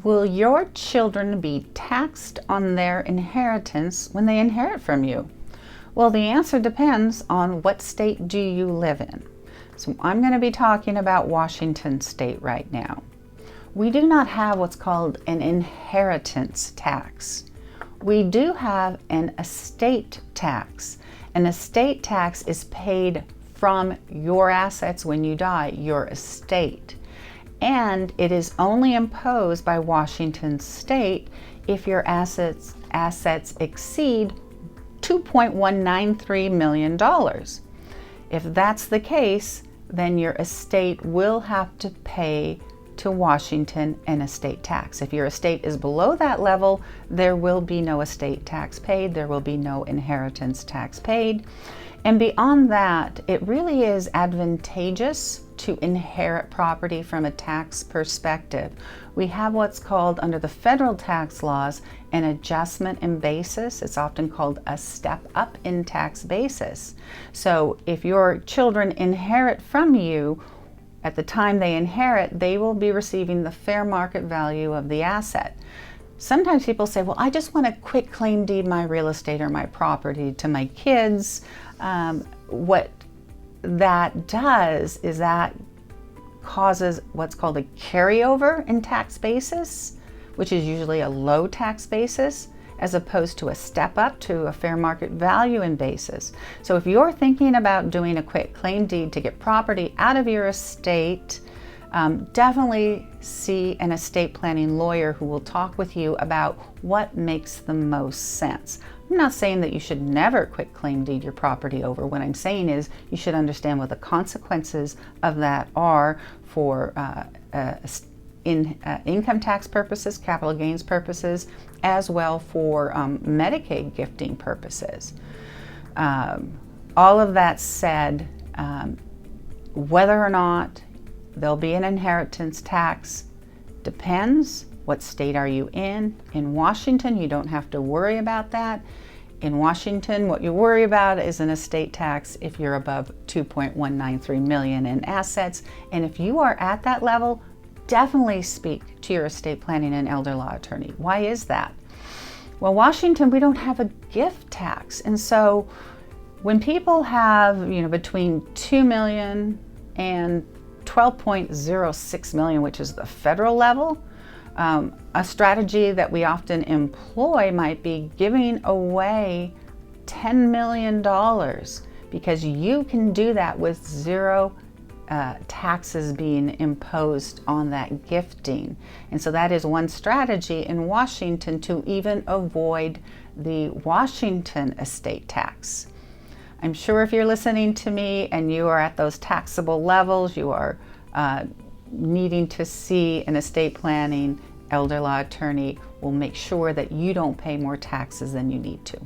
Will your children be taxed on their inheritance when they inherit from you? Well, the answer depends on what state do you live in. So I'm going to be talking about Washington state right now. We do not have what's called an inheritance tax. We do have an estate tax. An estate tax is paid from your assets when you die, your estate. And it is only imposed by Washington state if your assets exceed $2.193 million. If that's the case, then your estate will have to pay to Washington an estate tax. If your estate is below that level, there will be no estate tax paid, there will be no inheritance tax paid. And beyond that, it really is advantageous to inherit property from a tax perspective. We have what's called, under the federal tax laws, an adjustment in basis. It's often called a step up in tax basis. So if your children inherit from you, at the time they inherit, they will be receiving the fair market value of the asset. Sometimes people say, well, I just want to quit claim deed my real estate or my property to my kids. What that does is that causes what's called a carryover in tax basis, which is usually a low tax basis, as opposed to a step up to a fair market value in basis. So if you're thinking about doing a quit claim deed to get property out of your estate, definitely see an estate planning lawyer who will talk with you about what makes the most sense. I'm not saying that you should never quit claim deed your property over. What I'm saying is you should understand what the consequences of that are for income tax purposes, capital gains purposes, as well for Medicaid gifting purposes. All of that said, whether or not there'll be an inheritance tax depends. What state are you in? In Washington, you don't have to worry about that. In Washington, what you worry about is an estate tax if you're above $2.193 million in assets. And if you are at that level, definitely speak to your estate planning and elder law attorney. Why is that? Well, Washington, we don't have a gift tax. And so when people have, between $2 million and $12.06 million, which is the federal level, a strategy that we often employ might be giving away $10 million, because you can do that with zero taxes being imposed on that gifting. And so that is one strategy in Washington to even avoid the Washington estate tax. I'm sure if you're listening to me and you are at those taxable levels, you are needing to see an estate planning elder law attorney will make sure that you don't pay more taxes than you need to.